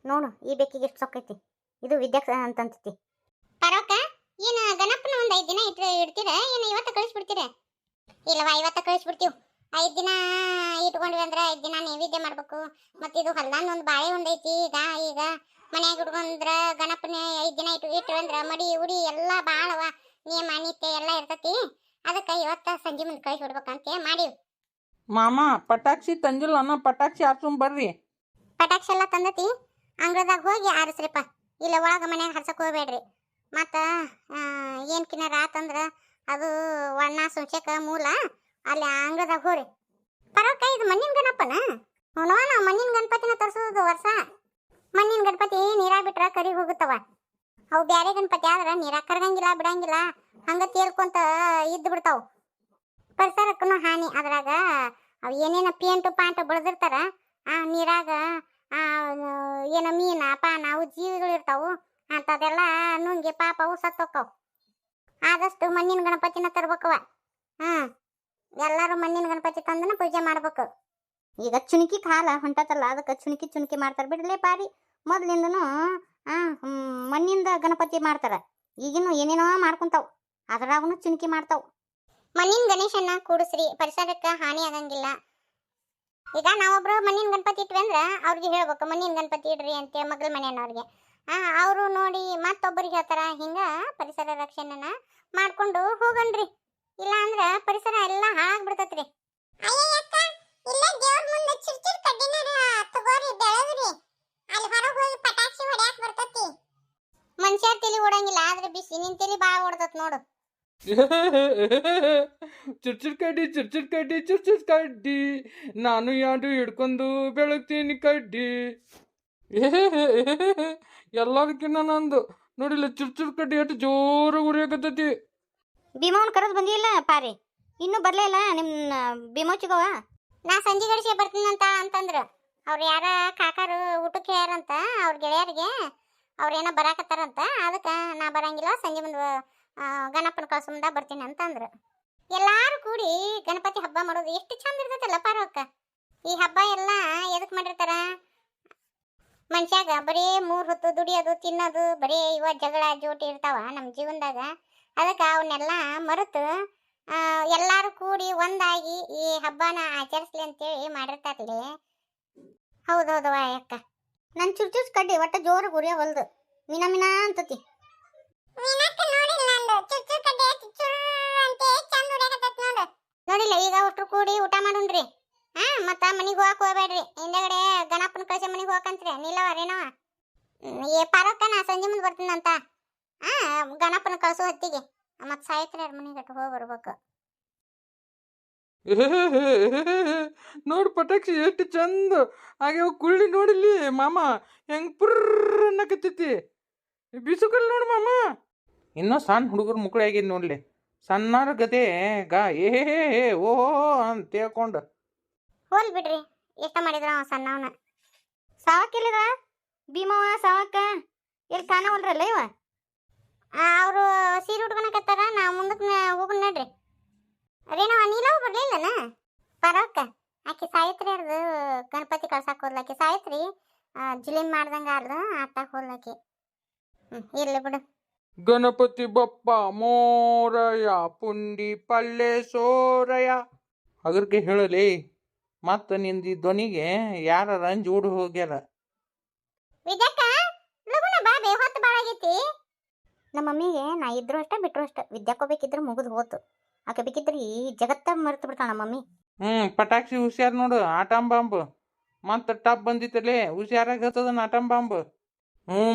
ನೋಡು ಈ ಬೆಕ್ಕಿಗೆ ಎಷ್ಟು ಸೊಕ್ಕೈತಿ. ಇದು ವಿದ್ಯಾಕ್ ಅಂತಂತತಿ. ಪರವಕ್ಕ ಏನು ಗಣಪನ ಒಂದು 5 ದಿನ ಇಡ್ತೀರ ಏನು ಇವತ್ತು ಕಳಿಸ್ಬಿಡ್ತೀರ? ಇಲ್ಲವಾ ಇವತ್ತು ಕಳಿಸ್ಬಿಡ್ತೀವಿ. 5 ದಿನ ಇಟ್ಕೊಂಡ್ವಿ ಅಂದ್ರೆ 5 ದಿನ ನೈವೇದ್ಯ ಮಾಡ್ಬೇಕು. ಮತ್ತೆ ಇದು ಹೊಲ್ದಾನ ಒಂದು ಬಾಳೆ ಹೊಂದೈತಿ. ಈಗ ಮನ್ಯಾಗ ಹಿಡ್ಕೊಂಡ್ರ ಗಣಪನ 5 ದಿನ ಇಟ್ರು ಅಂದ್ರೆ ಮಡಿ ಉಡಿ ಎಲ್ಲ ಭಾಳವ ನಿಯಮ ನಿತ್ಯ ಎಲ್ಲ ಇರ್ತತಿ. ಅದಕ್ಕೆ ಇವತ್ತು ಸಂಜೆ ಮುಂದೆ ಕಳಿಸ್ಬಿಡ್ಬೇಕಂತ ಮಾಡೀವಿ. ಮಾಮ ಪಟಾಕ್ಷಿ ತಂದಿಲ್ಲ ಅನ್ನೋ ಪಟಾಕ್ಷಿ ಹಾರ್ಸೊಂಡ್ ಬರ್ರಿ. ಪಟಾಕ್ಷಿ ಎಲ್ಲ ತಂದತಿ, ಅಂಗಳದಾಗ ಹೋಗಿ ಆರಿಸ್ರಿಪ್ಪ. ಇಲ್ಲ ಒಳಗೆ ಮನ್ಯಾಗ ಹರ್ಸಕ್ಕೆ ಹೋಗ್ಬೇಡ್ರಿ. ಮತ್ತು ಏನು ಕಿನ್ನಾರ ಆತಂದ್ರೆ ಅದು ಒಣ ಸುಂಚಕ ಮೂಲ ಅಲ್ಲಿ ಅಂಗಳದಾಗ ಹೋರಿ. ಪರವಕ್ಕ ಇದು ಮಣ್ಣಿನ ಗಣಪನ? ನಾವು ಮಣ್ಣಿನ ಗಣಪತಿನ ತರಿಸೋದು ವರ್ಷ. ಮಣ್ಣಿನ ಗಣಪತಿ ನೀರಾಗ ಬಿಟ್ರೆ ಕರಿ ಹೋಗುತ್ತವ. ಅವು ಬ್ಯಾರೆ ಗಣಪತಿ ಆದ್ರೆ ನೀರಾಗ ಕರಗಂಗಿಲ್ಲ ಬಿಡಂಗಿಲ್ಲ, ಹಂಗೆ ತೇಲ್ಕೊಂತ ಇದ್ದು ಬಿಡ್ತಾವು. ಪರಿಸರಕ್ಕೂ ಹಾನಿ. ಅದ್ರಾಗ ಅವು ಏನೇನು ಪೇಂಟು ಪಾಂಟು ಬೆಳೆದಿರ್ತಾರ ಆ ನೀರಾಗ ಏನೋ ಮೀನ ಪಾನ ಅವು ಜೀವಿಗಳು ಇರ್ತಾವು. ಅಂಥದೆಲ್ಲ ನುಂಗಿ ಪಾಪ ಅವು ಸತ್ತೋಕ್ಕವು. ಆದಷ್ಟು ಮಣ್ಣಿನ ಗಣಪತಿನ ತರ್ಬೇಕವ. ಎಲ್ಲರೂ ಮಣ್ಣಿನ ಗಣಪತಿ ತಂದನ ಪೂಜೆ ಮಾಡ್ಬೇಕು. ಈಗ ಚುಣಿಕಿ ಕಾಲ ಹೊಂಟತಲ್ಲ, ಅದಕ್ಕೆ ಚುಣಿಕಿ ಮಾಡ್ತಾರೆ ಬಿಡ್ಲೇ ಪಾರಿ. ಮೊದಲಿಂದನೂ ಮಣ್ಣಿಂದ ಗಣಪತಿ ಮಾಡ್ತಾರ. ಈಗಿನೂ ಏನೇನೋ ಮಾಡ್ಕೊಂತಾವ್, ಅದ್ರಾಗೂ ಚುಣಿಕಿ ಮಾಡ್ತಾವ್. ಮಣ್ಣಿನ ಗಣೇಶನ್ನ ಕೂಡಿಸ್ರಿ, ಪರಿಸರಕ್ಕೆ ಹಾನಿ ಆಗಂಗಿಲ್ಲ. ಈಗ ನಾವೊಬ್ರು ಮಣ್ಣಿನ ಗಣಪತಿ ಇಟ್ವಿ ಅಂದ್ರೆ ಅವ್ರಿಗೆ ಹೇಳ್ಬೇಕು ಮಣ್ಣಿನ ಗಣಪತಿ ಇಡ್ರಿ ಅಂತ ಮಗಳ ಮನೆಯವ್ರಿಗೆ. ಅವರು ನೋಡಿ ಮತ್ತೊಬ್ಬರಿಗೆ ಹೇಳ್ತಾರ. ಹಿಂಗೆ ಪರಿಸರ ರಕ್ಷಣೆನ ಮಾಡ್ಕೊಂಡು ಹೋಗಣ್ರಿ. ಇಲ್ಲ ಅಂದ್ರೆ ಪರಿಸರ ಎಲ್ಲ ಹಾಳಾಗ್ಬಿಡ್ತತ್ರಿ. ಮನುಷ್ಯರ ತಲೆ ಓಡಂಗಿಲ್ಲ, ಆದ್ರೆ ಬಿಸಿ ನಿನ್ ತಲೆ ಬಾಳ ಓಡ್ತತ್ ನೋಡು. ಚುರ್ಚುರ್ ಕಡ್ಡಿ ನಾನು ಯಾರು ಹಿಡ್ಕೊಂಡು ಬೆಳಗ್ತೀನಿ ಕಡ್ಡಿ. ಎಲ್ಲದಕ್ಕಿನ್ನ ನಂದು ನೋಡಿಲ್ಲ ಚುರ್ಚುರ್ ಕಡ್ಡಿ ಎಷ್ಟು ಜೋರು ಉರಿಯಾಕತ್ತೈತಿ. ಭೀಮವ್ನ ಕರೆದು ಬಂದಿಲ್ಲ ಪಾರಿ, ಇನ್ನೂ ಬರ್ಲೇ ಇಲ್ಲ ನಿಮ್ಮ ಭೀಮೋಚಿಗವ. ನಾ ಸಂಜೆ ಗಡಿಸಿ ಬರ್ತೀನಂತ ಅಂತಂದ್ರು. ಅವ್ರು ಯಾರ ಕಾಕಾರು ಊಟಕ್ಕೆ ಯಾರಂತ ಅವ್ರ ಗೆಳೆಯರಿಗೆ ಅವ್ರೇನೋ ಬರಾಕತ್ತಾರಂತ. ಅದಕ್ಕೆ ನಾ ಬರಂಗಿಲ್ಲ, ಸಂಜೆ ಮುಂದೆ ಗಣಪನ ಕಳ್ಸು ಬರ್ತೀನಿ ಅಂತಂದ್ರು. ಎಲ್ಲಾರು ಕೂಡಿ ಗಣಪತಿ ಹಬ್ಬ ಮಾಡೋದು ಎಷ್ಟು ಚಂದ ಇರ್ತೈತಲ್ಲ ಪಾರವಕ್ಕ. ಈ ಹಬ್ಬ ಎಲ್ಲ ಎದಕ್ ಮಾಡಿರ್ತಾರ? ಮನುಷ್ಯಾಗ ಬರೀ 3 ಹೊತ್ತು ದುಡಿಯೋದು ತಿನ್ನೋದು ಬರೀ ಇವ ಜಗಳ ಜೋಟಿ ಇರ್ತಾವ ನಮ್ಮ ಜೀವನದಾಗ. ಅದಕ್ಕೆ ಅವನ್ನೆಲ್ಲ ಮರೆತು ಎಲ್ಲಾರು ಕೂಡಿ ಒಂದಾಗಿ ಈ ಹಬ್ಬನ ಆಚರಿಸ್ಲಿ ಅಂತೇಳಿ ಮಾಡಿರ್ತಾರಲಿ. ಹೌದೌದವ ಅಕ್ಕ. ನನ್ನ ಚುರ್ಚುರ್ ಕಡ್ಡಿ ಒಟ್ಟ ಜೋರು ಗುರಿಯ ಹೊಲ್ದು ಮಿನ ಮಿನ ಅಂತತಿ. ನೋಡಿಲ್ಲ ಈಗ ಒಟ್ರು ಕೂಡಿ ಊಟ ಮಾಡೋಣ್ರಿ. ಮತ್ತ ಮನಿಗೆ ಹೋಗಕ್ ಹೋಗ್ಬೇಡ್ರಿ. ಹಿಂದಗಡೆ ಗಣಪನ ಕಳ್ಸಿ ಮನಿಗೆ ಹೋಗಕಂತ್ರಿ ನಿಲ್ಲವ ರೇನವ. ಪಾರಕ್ಕ ನಾ ಸಂಜೆ ಮುಂದೆ ಬರ್ತೀನಂತ ಗಣಪನ ಕಳ್ಸೋ ಹೊತ್ತಿಗೆ. ಮತ್ ಸಾಯ್ತ್ರಿ ಮನಿಗೆ ಹೋಗಿ ಬರ್ಬೇಕು. ನೋಡು ಪಟಾಕ್ಷಿ ಎಷ್ಟು ಚಂದ ಹಾಗೆ ಕುಳ್ಳಿ ನೋಡಿಲಿ ಮಾಮ ಹೆಂಗ್ ಪುರ್ರ ಅನ್ನಕತ್ತೈತಿ. ಬಿಸುಕಲ್ ನೋಡು ಮಾಮ. ಇನ್ನೂ ಸಣ್ಣ ಹುಡುಗರು ಮುಕ್ಕಳು ಆಗಿದ್ ನೋಡ್ಲಿ. ಸಣ್ಣರ ಗದೆ ಓಹೋ ಅಂತ ಹೇಳ್ಕೊಂಡು ಹೋಲ್ ಬಿಡ್ರಿ. ಎಷ್ಟ ಮಾಡಿದ್ರ ಅವ ಸಣ್ಣವನ. ಸಾವಕ್ಕಿಲ್ಲದ ಭೀಮವ್ವ ಸಾವಕ್ಕ ಎಲ್ಲಿ ಕಾಣವಲ್ರಲ್ಲ ಇವ. ಅವರು ಸೀರೆ ಉಟ್ಕೊಳಕತ್ತಾರ. ನಾವು ಮುಂದಕ್ಕೆ ಹೋಗೋಣ ನಡ್ರಿ. ಅದೇನವ ನೀಲವ್ ಬರ್ಲಿಲ್ಲನ ಪರವಕ್ಕ. ಆಕೆ ಸಾಯಿತ್ರಿ ಅರ್ದು ಗಣಪತಿ ಕಳ್ಸಾಕ್ ಹೋದ್ಲಾಕಿ. ಸಾಯಿತ್ರಿ ಜಿಲಿಮ್ ಮಾಡ್ದಂಗ ಅರ್ದು ಆಟಾಕ್ ಹೋದ್ಲಾಕಿ. ಇರ್ಲಿ ಬಿಡು. ಗಣಪತಿ ಬಪ್ಪ ಮೋರಯ ಪುಂಡಿ ಪಲ್ಲೆ ಸೋರಯ ಅದ್ರಕ್ಕೆ ಹೇಳಲಿ. ಮತ್ತ ನಿಂದಿ ಧ್ವನಿಗೆ ಯಾರ ರಂಜ್ ಓಡಿ ಹೋಗ್ಯಾರ. ವಿದ್ಯಾಕ್ಕ ಲಗುನ ಬಾ ಬೇ, ಹೊತ್ತು ಭಾಳ ಆಗೈತಿ. ನಮ್ಮ ಮಮ್ಮಿಗೆ ನಾ ಇದ್ರು ಅಷ್ಟ ಬಿಟ್ರು ಅಷ್ಟ. ವಿದ್ಯಾಕೋಬೇಕಿದ್ರು ಮುಗಿದು ಹೋತು. ಆಕೆ ಬೇಕಿದ್ರೆ ಈ ಜಗತ್ತ ಮರೆತು ಬಿಡ್ತಾಳ ನಮ್ಮ ಮಮ್ಮಿ. ಪಟಾಕ್ಷಿ ಹುಷಾರ್ ನೋಡು. ಆಟಂ ಬಾಂಬ್ ಮತ್ತ ಟಪ್ ಬಂದಿತ್ತಲೇ ಹುಷಾರಾಗಿ ಹತ್ತದ ಆಟಂ ಬಾಂಬ್.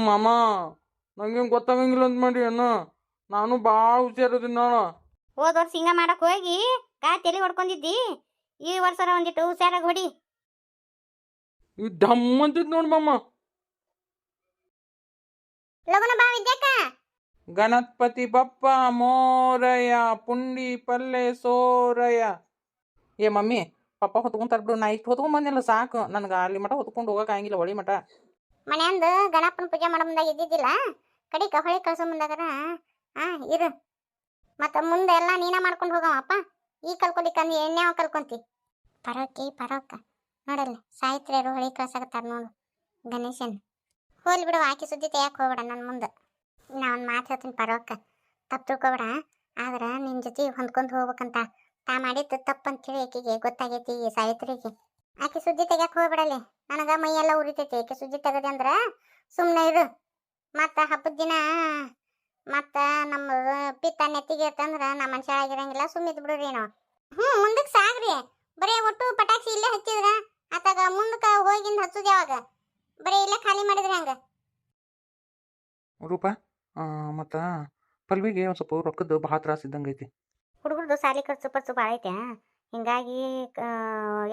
ಮಾಮ ನಂಗೇನು ಗೊತ್ತಾಗಂಗಿಲ್ಲ ಅಂತ ಮಾಡಿ ಅಣ್ಣ. ನಾನು ಭಾಳ ಹುಷಾರದೀನಿ ನಾನು. ಹೋದ ವರ್ಷ ಹಿಂಗ ಮಾಡಕ್ ಹೋಗಿ ತಲೆ ಹೊಡ್ಕೊಂಡಿದ್ದಿ. ಈ ವರ್ಷ ಒಂದಿಟ್ಟು ಹುಷಾರಾಗಿ ಹೊಡಿ. ಈ ಢಮ್ ಅಂತಿದ್ ನೋಡು ಮಾಮ. ಲಗುನ ಬಾ ವಿದ್ಯಾಕ್ಕ. ಗಣಪತಿ ಬಪ್ಪ ಮೋರಯ ಪುಂಡಿ ಪಲ್ಲೆ ಸೋರಯ. ಏ ಮಮ್ಮಿ ಪಪ್ಪ ಹೊತ್ಕೊಂತಾರ ಬಿಡು. ನಾ ಇಷ್ಟು ಹೊತ್ಕೊಂಡ್ ಬಂದಿಲ್ಲ ಸಾಕು. ನನಗೆ ಅಲ್ಲಿ ಮಠ ಹೊತ್ಕೊಂಡು ಹೋಗಕ್ಕೆ ಆಗಿಲ್ಲ. ಹೊಳಿ ಮಠ ಮನೆಯಂದು ಗಣಪನ ಪೂಜೆ ಮಾಡೋ ಮುಂದಾಗ ಇದ್ದಿದ್ದಿಲ್ಲ. ಕಡಿಕ ಹೊಳಿ ಕಳ್ಸೋ ಮುಂದಾಗರ ಇರು. ಮತ್ತ ಮುಂದೆ ಎಲ್ಲ ನೀನ ಮಾಡ್ಕೊಂಡು ಹೋಗವಪ್ಪ. ಈ ಕಲ್ಕೊಲಿಕ್ಕಂದು ಎಣ್ಣೆವ ಕಲ್ಕೊಂತಿ. ಪರವಕ್ಕ ನೋಡಲ್ಲ ಸಾಯಿತ್ರಿಯರು ಹೊಳಿ ಕಳ್ಸಾಕತ್ತಾರ ನೋಡು ಗಣೇಶನ್. ಹೋಲಿ ಬಿಡು, ಆಕಿ ಸುದ್ದಿ ತೆಗಿಯಕ್ಕೆ ಹೋಗ್ಬೇಡ ನನ್ನ ಮುಂದೆ. ನಾ ಒಂದು ಮಾತು ಹೇಳ್ತೀನಿ ಪರವಕ್ಕ, ತಪ್ಪು ತಿಳ್ಕೊಬೇಡ. ಆದ್ರೆ ನಿನ್ನ ಜೊತೆ ಹೊಂದ್ಕೊಂಡು ಹೋಗ್ಬೇಕಂತ ತಾ ಮಾಡಿದ್ದು ತಪ್ಪಂತೇಳಿ ಆಕಿಗೆ ಗೊತ್ತಾಗೈತಿ, ಈ ಸಾವಿತ್ರಿಗೆ. ಆಕೆ ಸುದ್ದಿ ತೆಗಿಯಕ್ಕೆ ಹೋಗ್ಬಿಡಲಿ, ನನಗೆ ಮೈಯೆಲ್ಲ ಉರಿತೈತಿ. ಆಕೆ ಸುದ್ದಿ ತೆಗದೆ ಅಂದ್ರೆ ಸುಮ್ಮನೆ ಇರು. ಮತ್ತು ಹಬ್ಬದ ದಿನ ಮತ್ತು ನಮ್ಮ ಪಿತ್ತ ನೆತ್ತಿಗೆ ಇರ್ತಂದ್ರೆ ನಮ್ಮ ಮನುಷ್ಯ ಆಗಿರಂಗಿಲ್ಲ, ಸುಮ್ಮಿದ್ದು ಬಿಡ್ರಿ ನಾವು. ಮುಂದಕ್ಕೆ ಸಾಗ್ರಿ. ಬರೀ ಒಟ್ಟು ಪಟಾಕ್ಷಿ ಇಲ್ಲೇ ಹಚ್ಚಿದ್ರ ಆತಾಗ ಮುಂದಕ್ಕೆ ಹೋಗಿಂದ ಹಚ್ಚೋದು ಯಾವಾಗ? ಬರೀ ಇಲ್ಲೇ ಖಾಲಿ ಮಾಡಿದ್ರಿ ಹಂಗೆ. ರೂಪ ಮತ್ತು ಪಲ್ವಿಗೆ ಒಂದು ಸ್ವಲ್ಪ ರೊಕ್ಕದ್ದು ಭಾಳ ತ್ರಾಸ ಇದ್ದಂಗೆ ಐತಿ. ಹುಡುಗರದು ಸಾಲಿ ಖರ್ಚು ಪರ್ಚು ಭಾಳ ಐತೆ, ಹಿಂಗಾಗಿ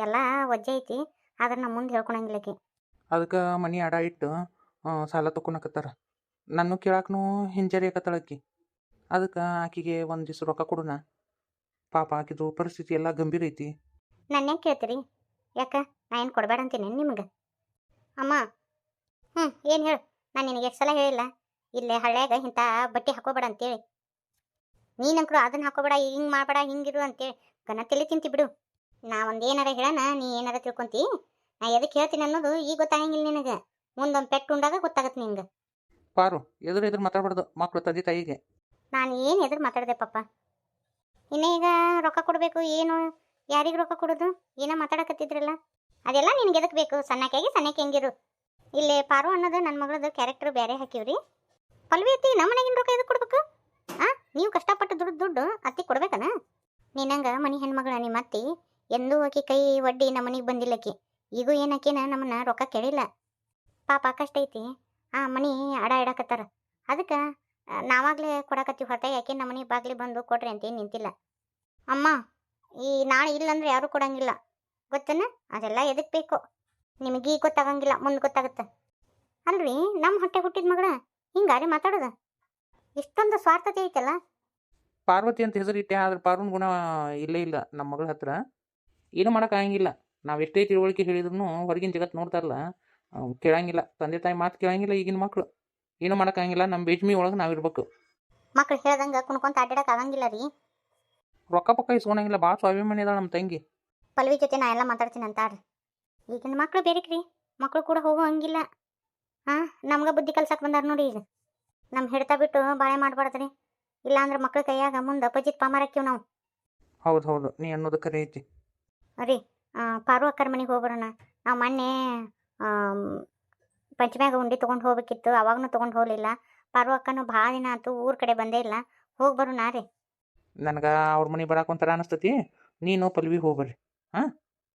ಎಲ್ಲ ವಜ್ಜೆ ಐತಿ. ಆದ್ರೆ ನಮ್ಮ ಮುಂದೆ ಹೇಳ್ಕೊಳಂಗಿಲ್ಲಕಿ. ಅದಕ್ಕೆ ಮನೆ ಅಡ ಇಟ್ಟು ಸಾಲ ತಕೊಳಕತ್ತಾರ. ನಾನು ಕೇಳಾಕನು ಹಿಂಜರಿಯಕತ್ತಾಳಕ್ಕಿ. ಅದಕ್ಕೆ ಆಕಿಗೆ ಒಂದು ದಿವ್ಸ ರೊಕ್ಕ ಕೊಡೋಣ. ಪಾಪ ಆಕಿದು ಪರಿಸ್ಥಿತಿ ಎಲ್ಲ ಗಂಭೀರ ಐತಿ. ನನ್ನ ಯಾಕೆ ಕೇಳ್ತೀರಿ? ಯಾಕೆ ನಾ ಏನು ಕೊಡಬೇಡ ಅಂತೀನಿ ನಿಮ್ಗೆ? ಅಮ್ಮ ಏನು ಹೇಳು, ನಾನು ನಿನಗೆ ಎಷ್ಟು ಸಲ ಹೇಳಿಲ್ಲ ಇಲ್ಲೇ ಹಳ್ಳ್ಯಾಗ ಇಂಥ ಬಟ್ಟೆ ಹಾಕೋಬೇಡ ಅಂತೇಳಿ. ನೀನಂಕರು ಅದನ್ನ ಹಾಕೋಬೇಡ, ಹಿಂಗೆ ಮಾಡಬೇಡ, ಹಿಂಗಿರು ಅಂತೇಳಿ ಗನ ತಲೆ ತಿಂತಿ ಬಿಡು. ನಾ ಒಂದು ಏನಾರ ಹೇಳೋಣ, ನೀ ಏನಾರ ತಿಳ್ಕೊಂತಿ. ನಾ ಎದಕ್ಕೆ ಹೇಳ್ತೀನಿ ಅನ್ನೋದು ಈಗ ಗೊತ್ತಾಗಂಗಿಲ್ಲ ನಿನಗೆ, ಮುಂದೊಂದು ಪೆಟ್ಟು ಉಂಡಾಗ ಗೊತ್ತಾಗತ್ತೆ ನಿಂಗೆ. ಪಾರು ಎದುರು ಮಾತಾಡ್ಬಾರ್ದು ಮಕ್ಕಳು ತಂದೆ ತಾಯಿಗೆ. ನಾನು ಏನು ಎದುರು ಮಾತಾಡಿದೆ ಪಪ್ಪ? ಇನ್ನೀಗ ರೊಕ್ಕ ಕೊಡಬೇಕು, ಏನು ಯಾರಿಗೆ ರೊಕ್ಕ ಕೊಡೋದು? ಏನೋ ಮಾತಾಡಕತ್ತಿದ್ರಲ್ಲ, ಅದೆಲ್ಲ ನಿನ್ಗೆ ಎದಕ್ಕೆ ಬೇಕು? ಸಣ್ಣಕ್ಕೆ ಹೆಂಗಿರು. ಇಲ್ಲಿ ಪಾರು ಅನ್ನೋದು ನನ್ನ ಮಗಳದು ಕ್ಯಾರೆಕ್ಟರ್ ಬೇರೆ ಹಾಕಿವ್ರಿ. ಪಲ್ವಿ ಅತ್ತಿ ನಮ್ಮ ಮನೆಗಿನ ರೊಕ್ಕ ಎದಕ್ಕೆ ಕೊಡ್ಬೇಕು? ನೀವು ಕಷ್ಟಪಟ್ಟು ದುಡ್ಡು ಅತ್ತಿ ಕೊಡ್ಬೇಕನ? ನಿನ್ನಂಗ ಮನೆ ಹೆಣ್ಮಗಳ ನಿಮ್ಮ ಅತ್ತಿ ಎಂದೂ ಆಕಿ ಕೈ ಒಡ್ಡಿ ನಮ್ಮ ಮನೆಗೆ ಬಂದಿಲ್ಲಕಿ. ಈಗೂ ಏನಕ್ಕೇನ ನಮ್ಮನ್ನ ರೊಕ್ಕ ಕೇಳಿಲ್ಲ. ಪಾಪ ಕಷ್ಟ ಐತಿ, ಮನೆ ಅಡ ಇಡಕತ್ತಾರ. ಅದಕ್ಕೆ ನಾವಾಗಲೇ ಕೊಡಕತ್ತೀವಿ ಹೊರತ, ಯಾಕೆ ನಮ್ಮ ಮನೆ ಬಾಗ್ಲಿ ಬಂದು ಕೊಡ್ರಿ ಅಂತೇನು ನಿಂತಿಲ್ಲ. ಅಮ್ಮ ಈ ನಾಳೆ ಇಲ್ಲಂದ್ರೆ ಯಾರೂ ಕೊಡಂಗಿಲ್ಲ, ಗೊತ್ತನ? ಅದೆಲ್ಲ ಎದಕ್ಕೆ ಬೇಕು ನಿಮಗೆ ಗೊತ್ತಾಗಂಗಿಲ್ಲ, ಮುಂದೆ ಗೊತ್ತಾಗುತ್ತೆ. ಅಲ್ರಿ ನಮ್ಮ ಹೊಟ್ಟೆ ಹುಟ್ಟಿದ ಮಗಳ ಹಿಂಗಾರಿ ಮಾತಾಡೋದು? ಇಷ್ಟೊಂದು ಸ್ವಾರ್ಥತೆ ಐತಲ್ಲ. ಪಾರ್ವತಿ ಅಂತ ಹೆಸರಿಟ್ಟೆ, ಆದ್ರೆ ಪಾರ್ವನ ಗುಣ ಇಲ್ಲೇ ಇಲ್ಲ ನಮ್ಮ ಮಗಳ ಹತ್ರ. ಏನು ಮಾಡೋಕ್ಕಾಗಂಗಿಲ್ಲ. ನಾವು ಎಷ್ಟೇ ತಿಳುವಳಿಕೆ ಹೇಳಿದ್ರು ಹೊರಗಿನ ಜಗತ್ತು ನೋಡ್ತಾರಲ್ಲ, ಕೇಳಂಗಿಲ್ಲ. ತಂದೆ ತಾಯಿ ಮಾತು ಕೇಳಂಗಿಲ್ಲ ಈಗಿನ ಮಕ್ಕಳು. ಏನು ಮಾಡೋಕ್ಕಾಗಿಲ್ಲ, ನಮ್ಮ ಬೇಜ್ಮಿ ಒಳಗೆ ನಾವಿರ್ಬೇಕು. ಮಕ್ಳು ಹೇಳ್ದಂಗೆ ಕುಣ್ಕೊಂತ ಅಡ್ಡಾಡಕ್ಕೆ ಆಗಂಗಿಲ್ಲ ರೀ. ರೊಕ್ಕ ಪಕ್ಕ ಇಸ್ಕೊಳಂಗಿಲ್ಲ. ಭಾಳ ಸ್ವಾಭಿಮಾನಿ ಅದ ನಮ್ಮ ತಂಗಿ. ಪಲ್ವಿ ಜೊತೆ ನಾ ಎಲ್ಲ ಮಾತಾಡ್ತೀನಿ ಅಂತಾರ್ರಿ. ಈಗಿನ ಮಕ್ಳು ಬೇರೆಕ್ರಿ, ಮಕ್ಳು ಕೂಡ ಹೋಗೋ ಹಂಗಿಲ್ಲ. ನಮ್ಗೆ ಬುದ್ಧಿ ಕಲ್ಸಕ್ಕೆ ಬಂದಾರ ನೋಡಿ. ಈಗ ನಮ್ಮ ಹಿಡ್ತಾ ಬಿಟ್ಟು ಬಾಳೆ ಮಾಡಬಾರ್ದ್ರಿ, ಇಲ್ಲಾಂದ್ರೆ ಮಕ್ಳ ಕೈಯಾಗ ಮುಂದೆ ಅಪಜಿತ್ ಪಾಮಾರಕ್ಕಿವ್ ನಾವು. ಹೌದು ನೀ ಅನ್ನೋದು ಕರೆ ಐತಿ ರೀ. ಪಾರು ಅಕ್ಕರ ಮನೆಗೆ ಹೋಗ್ಬರೋಣ. ನಾವು ಮೊನ್ನೆ ಪಂಚಮ್ಯಾಗ ಉಂಡಿ ತೊಗೊಂಡು ಹೋಗ್ಬೇಕಿತ್ತು, ಅವಾಗೂ ತೊಗೊಂಡು ಹೋಗಲಿಲ್ಲ. ಪಾರು ಅಕ್ಕನೂ ಭಾಳ ದಿನ ಆಯ್ತು ಊರ ಕಡೆ ಬಂದೇ ಇಲ್ಲ. ಹೋಗಿ ಬರೋಣ ರೀ. ನನಗೆ ಅವ್ರ ಮನೆ ಬರಕ್ಕೆ ಒಂಥರ ಅನಿಸ್ತತಿ. ನೀನು ಪಲ್ವಿ ಹೋಗ್ಬರ್ರಿ.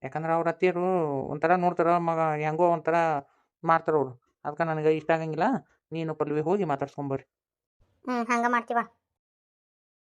ಯಾಕಂದ್ರೆ ಅವ್ರ ಅತ್ತಿಯರು ಒಂಥರ ನೋಡ್ತಾರ, ಮಗ ಹೆಂಗೋ ಒಂಥರ ಮಾಡ್ತಾರ ಅವರು. ಅದಕ್ಕೆ ನನಗೆ ಇಷ್ಟ ಆಗಂಗಿಲ್ಲ. ನೀನು ಪಲ್ವಿ ಹೋಗಿ ಮಾತಾಡ್ಸ್ಕೊಂಬರ್ರಿ. ಹಂಗೆ ಮಾಡ್ತೀವ.